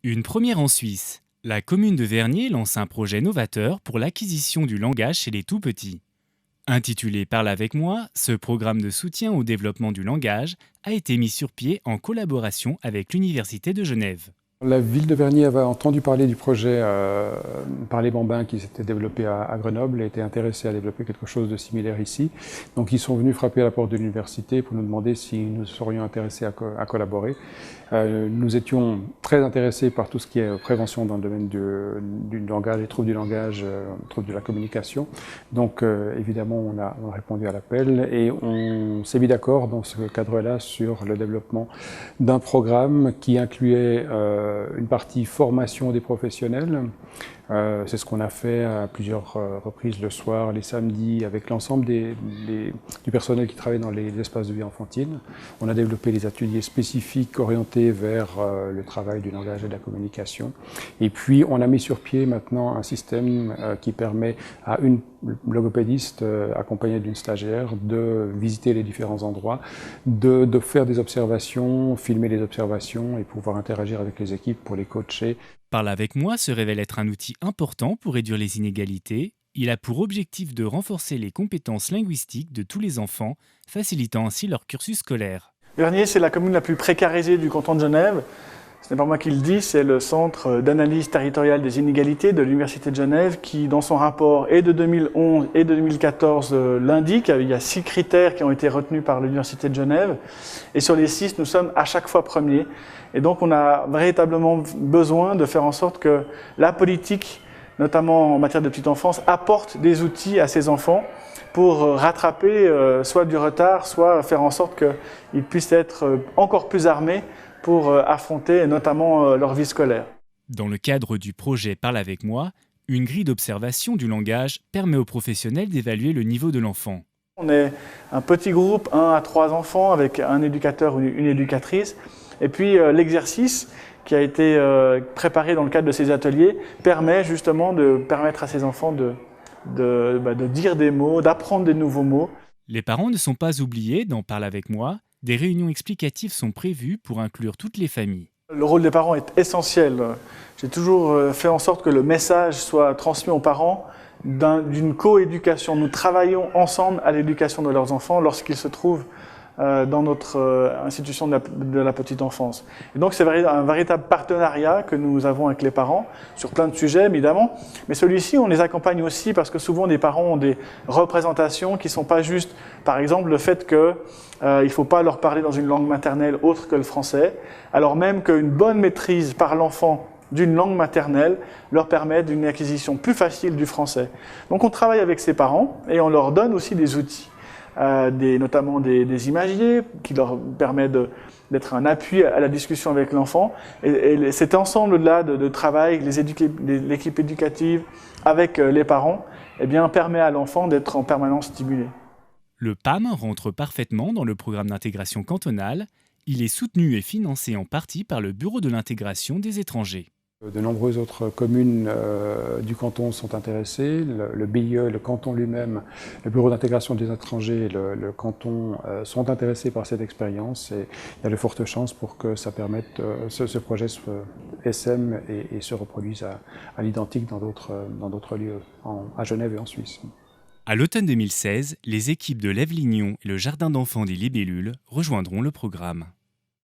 Une première en Suisse. La commune de Vernier lance un projet novateur pour l'acquisition du langage chez les tout-petits. Intitulé Parle avec moi, ce programme de soutien au développement du langage a été mis sur pied en collaboration avec l'Université de Genève. La ville de Vernier avait entendu parler du projet Parler Bambin qui s'était développé à Grenoble et était intéressé à développer quelque chose de similaire ici. Donc ils sont venus frapper à la porte de l'université pour nous demander si nous serions intéressés à collaborer. Nous étions très intéressés par tout ce qui est prévention dans le domaine du langage, les troubles du langage, troubles de la communication. Donc évidemment on a répondu à l'appel et on s'est mis d'accord dans ce cadre-là sur le développement d'un programme qui incluait une partie formation des professionnels. C'est ce qu'on a fait à plusieurs reprises le soir, les samedis, avec l'ensemble du personnel qui travaille dans les espaces de vie enfantine. On a développé des ateliers spécifiques orientés vers le travail du langage et de la communication. Et puis on a mis sur pied maintenant un système qui permet à une logopédiste accompagnée d'une stagiaire de visiter les différents endroits, de faire des observations, filmer les observations et pouvoir interagir avec les équipes pour les coacher. Parle avec moi se révèle être un outil important pour réduire les inégalités. Il a pour objectif de renforcer les compétences linguistiques de tous les enfants, facilitant ainsi leur cursus scolaire. Vernier, c'est la commune la plus précarisée du canton de Genève. Ce n'est pas moi qui le dis, c'est le Centre d'analyse territoriale des inégalités de l'Université de Genève qui, dans son rapport et de 2011 et de 2014, l'indique. Il y a 6 critères qui ont été retenus par l'Université de Genève. Et sur les 6, nous sommes à chaque fois premiers. Et donc, on a véritablement besoin de faire en sorte que la politique, notamment en matière de petite enfance, apporte des outils à ces enfants pour rattraper soit du retard, soit faire en sorte qu'ils puissent être encore plus armés pour affronter notamment leur vie scolaire. Dans le cadre du projet Parle avec moi, une grille d'observation du langage permet aux professionnels d'évaluer le niveau de l'enfant. On est un petit groupe, 1 à 3 enfants, avec un éducateur ou une éducatrice. Et puis l'exercice qui a été préparé dans le cadre de ces ateliers permet justement de permettre à ces enfants de dire des mots, d'apprendre des nouveaux mots. Les parents ne sont pas oubliés dans Parle avec moi. Des réunions explicatives sont prévues pour inclure toutes les familles. Le rôle des parents est essentiel. J'ai toujours fait en sorte que le message soit transmis aux parents d'une coéducation. Nous travaillons ensemble à l'éducation de leurs enfants lorsqu'ils se trouvent dans notre institution de la petite enfance. Et donc c'est un véritable partenariat que nous avons avec les parents sur plein de sujets évidemment, mais celui-ci on les accompagne aussi parce que souvent des parents ont des représentations qui ne sont pas justes. Par exemple le fait qu'il ne faut pas leur parler dans une langue maternelle autre que le français, alors même qu'une bonne maîtrise par l'enfant d'une langue maternelle leur permet d'une acquisition plus facile du français. Donc on travaille avec ces parents et on leur donne aussi des outils. Notamment des imagiers qui leur permettent d'être un appui à la discussion avec l'enfant. Et cet ensemble-là de travail, l'équipe éducative avec les parents, eh bien, permet à l'enfant d'être en permanence stimulé. Le PAM rentre parfaitement dans le programme d'intégration cantonale. Il est soutenu et financé en partie par le Bureau de l'intégration des étrangers. De nombreuses autres communes du canton sont intéressées, le BIE, le canton lui-même, le Bureau d'intégration des étrangers et le canton sont intéressés par cette expérience et il y a de fortes chances pour que ça permette, ce projet SM et se reproduise à l'identique dans d'autres lieux, à Genève et en Suisse. À l'automne 2016, les équipes de l'Ève-Lignon et le Jardin d'enfants des Libellules rejoindront le programme.